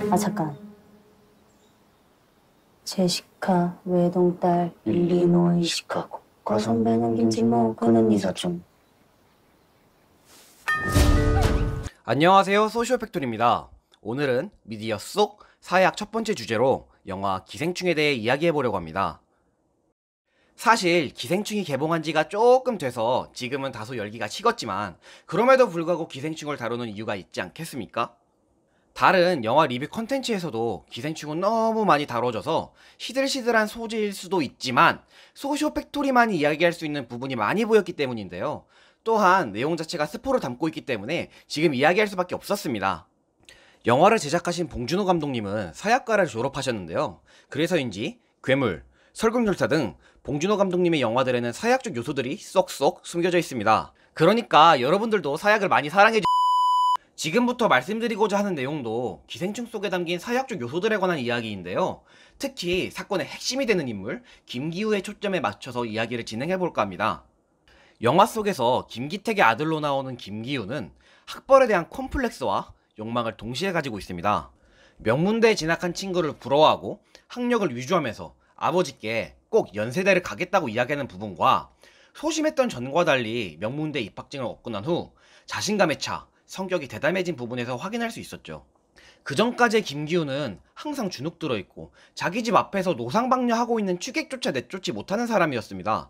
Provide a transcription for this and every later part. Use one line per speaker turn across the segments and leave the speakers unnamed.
아, 잠깐. 제시카, 외동딸, 일리노이, 시카고. 과선배는 김치모, 그는 이사촌.
안녕하세요, 소시오팩토리입니다. 오늘은 미디어 속 사회학 첫 번째 주제로 영화 기생충에 대해 이야기해보려고 합니다. 사실 기생충이 개봉한 지가 조금 돼서 지금은 다소 열기가 식었지만 그럼에도 불구하고 기생충을 다루는 이유가 있지 않겠습니까? 다른 영화 리뷰 컨텐츠에서도 기생충은 너무 많이 다뤄져서 시들시들한 소재일 수도 있지만 소시오팩토리만이 이야기할 수 있는 부분이 많이 보였기 때문인데요. 또한 내용 자체가 스포를 담고 있기 때문에 지금 이야기할 수밖에 없었습니다. 영화를 제작하신 봉준호 감독님은 사약과를 졸업하셨는데요. 그래서인지 괴물, 설국열차 등 봉준호 감독님의 영화들에는 사약적 요소들이 쏙쏙 숨겨져 있습니다. 그러니까 여러분들도 사약을 많이 사랑해주... 지금부터 말씀드리고자 하는 내용도 기생충 속에 담긴 사회학적 요소들에 관한 이야기인데요. 특히 사건의 핵심이 되는 인물 김기우의 초점에 맞춰서 이야기를 진행해볼까 합니다. 영화 속에서 김기택의 아들로 나오는 김기우는 학벌에 대한 콤플렉스와 욕망을 동시에 가지고 있습니다. 명문대에 진학한 친구를 부러워하고 학력을 위주하면서 아버지께 꼭 연세대를 가겠다고 이야기하는 부분과 소심했던 전과 달리 명문대 입학증을 얻고 난 후 자신감에 차 성격이 대담해진 부분에서 확인할 수 있었죠. 그 전까지의 김기우는 항상 주눅 들어있고 자기 집 앞에서 노상방뇨하고 있는 취객조차 내쫓지 못하는 사람이었습니다.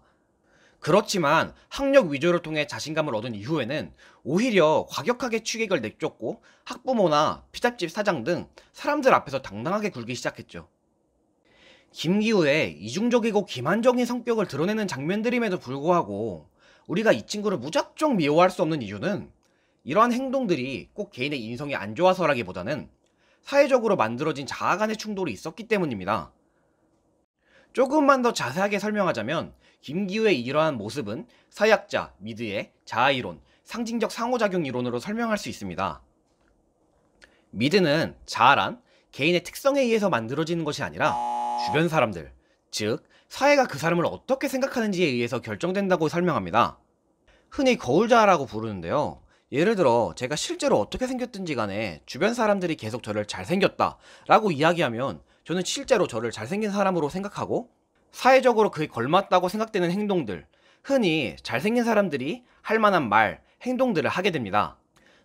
그렇지만 학력 위조를 통해 자신감을 얻은 이후에는 오히려 과격하게 취객을 내쫓고 학부모나 피자집 사장 등 사람들 앞에서 당당하게 굴기 시작했죠. 김기우의 이중적이고 기만적인 성격을 드러내는 장면들임에도 불구하고 우리가 이 친구를 무작정 미워할 수 없는 이유는 이러한 행동들이 꼭 개인의 인성이 안 좋아서라기보다는 사회적으로 만들어진 자아 간의 충돌이 있었기 때문입니다. 조금만 더 자세하게 설명하자면 김기우의 이러한 모습은 사회학자 미드의 자아이론, 상징적 상호작용 이론으로 설명할 수 있습니다. 미드는 자아란 개인의 특성에 의해서 만들어지는 것이 아니라 주변 사람들, 즉 사회가 그 사람을 어떻게 생각하는지에 의해서 결정된다고 설명합니다. 흔히 거울자아라고 부르는데요. 예를 들어 제가 실제로 어떻게 생겼든지 간에 주변 사람들이 계속 저를 잘생겼다 라고 이야기하면 저는 실제로 저를 잘생긴 사람으로 생각하고 사회적으로 그에 걸맞다고 생각되는 행동들, 흔히 잘생긴 사람들이 할 만한 말, 행동들을 하게 됩니다.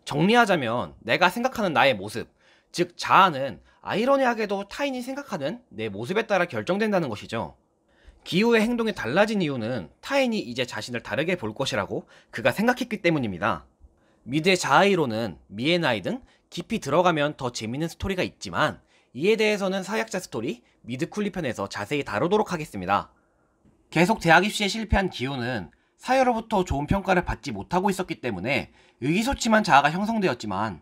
정리하자면 내가 생각하는 나의 모습, 즉 자아는 아이러니하게도 타인이 생각하는 내 모습에 따라 결정된다는 것이죠. 기우의 행동이 달라진 이유는 타인이 이제 자신을 다르게 볼 것이라고 그가 생각했기 때문입니다. 미드의 자아이론은 미에나이 등 깊이 들어가면 더 재밌는 스토리가 있지만 이에 대해서는 사회학자 스토리 미드쿨리 편에서 자세히 다루도록 하겠습니다. 계속 대학 입시에 실패한 기우는 사회로부터 좋은 평가를 받지 못하고 있었기 때문에 의기소침한 자아가 형성되었지만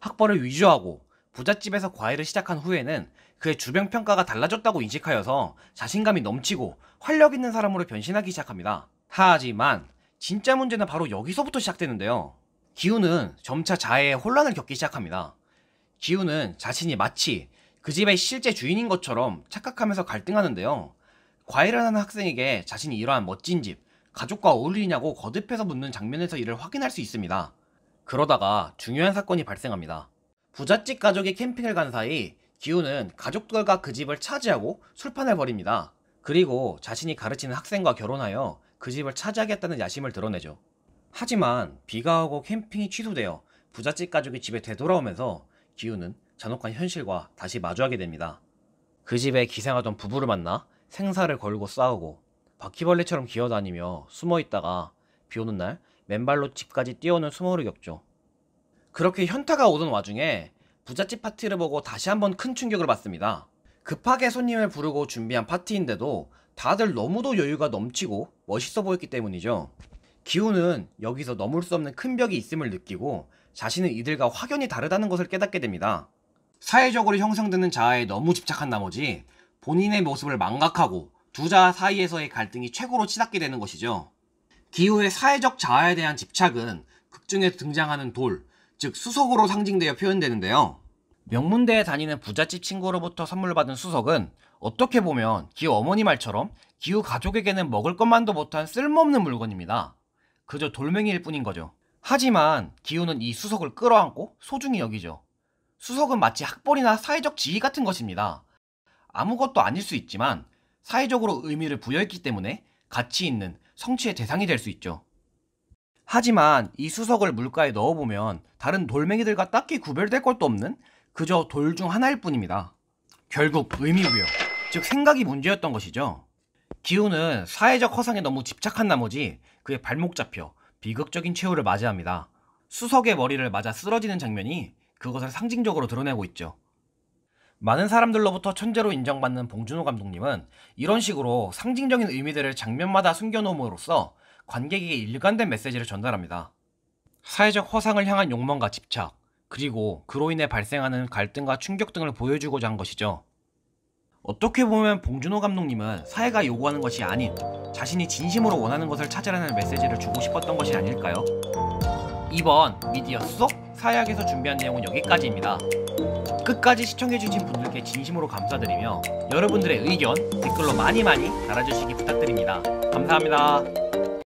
학벌을 위조하고 부잣집에서 과외를 시작한 후에는 그의 주변 평가가 달라졌다고 인식하여서 자신감이 넘치고 활력 있는 사람으로 변신하기 시작합니다. 하지만 진짜 문제는 바로 여기서부터 시작되는데요. 기우는 점차 자해에 혼란을 겪기 시작합니다. 기우는 자신이 마치 그 집의 실제 주인인 것처럼 착각하면서 갈등하는데요. 과외를 하는 학생에게 자신이 이러한 멋진 집, 가족과 어울리냐고 거듭해서 묻는 장면에서 이를 확인할 수 있습니다. 그러다가 중요한 사건이 발생합니다. 부잣집 가족이 캠핑을 간 사이 기우는 가족들과 그 집을 차지하고 술판을 벌입니다. 그리고 자신이 가르치는 학생과 결혼하여 그 집을 차지하겠다는 야심을 드러내죠. 하지만 비가 오고 캠핑이 취소되어 부잣집 가족이 집에 되돌아오면서 기우는 잔혹한 현실과 다시 마주하게 됩니다. 그 집에 기생하던 부부를 만나 생사를 걸고 싸우고 바퀴벌레처럼 기어다니며 숨어있다가 비오는 날 맨발로 집까지 뛰어오는 수모를 겪죠. 그렇게 현타가 오던 와중에 부잣집 파티를 보고 다시 한번 큰 충격을 받습니다. 급하게 손님을 부르고 준비한 파티인데도 다들 너무도 여유가 넘치고 멋있어 보였기 때문이죠. 기우는 여기서 넘을 수 없는 큰 벽이 있음을 느끼고 자신은 이들과 확연히 다르다는 것을 깨닫게 됩니다. 사회적으로 형성되는 자아에 너무 집착한 나머지 본인의 모습을 망각하고 두 자아 사이에서의 갈등이 최고로 치닫게 되는 것이죠. 기우의 사회적 자아에 대한 집착은 극중에 등장하는 돌, 즉 수석으로 상징되어 표현되는데요. 명문대에 다니는 부잣집 친구로부터 선물 받은 수석은 어떻게 보면 기우 어머니 말처럼 기우 가족에게는 먹을 것만도 못한 쓸모없는 물건입니다. 그저 돌멩이일 뿐인 거죠. 하지만 기우는 이 수석을 끌어안고 소중히 여기죠. 수석은 마치 학벌이나 사회적 지위 같은 것입니다. 아무것도 아닐 수 있지만 사회적으로 의미를 부여했기 때문에 가치 있는 성취의 대상이 될 수 있죠. 하지만 이 수석을 물가에 넣어보면 다른 돌멩이들과 딱히 구별될 것도 없는 그저 돌 중 하나일 뿐입니다. 결국 의미부여, 즉 생각이 문제였던 것이죠. 기훈은 사회적 허상에 너무 집착한 나머지 그의 발목 잡혀 비극적인 최후를 맞이합니다. 수석의 머리를 맞아 쓰러지는 장면이 그것을 상징적으로 드러내고 있죠. 많은 사람들로부터 천재로 인정받는 봉준호 감독님은 이런 식으로 상징적인 의미들을 장면마다 숨겨놓음으로써 관객에게 일관된 메시지를 전달합니다. 사회적 허상을 향한 욕망과 집착, 그리고 그로 인해 발생하는 갈등과 충격 등을 보여주고자 한 것이죠. 어떻게 보면 봉준호 감독님은 사회가 요구하는 것이 아닌 자신이 진심으로 원하는 것을 찾으라는 메시지를 주고 싶었던 것이 아닐까요? 이번 미디어 속 사회학에서 준비한 내용은 여기까지입니다. 끝까지 시청해주신 분들께 진심으로 감사드리며 여러분들의 의견 댓글로 많이 달아주시기 부탁드립니다. 감사합니다.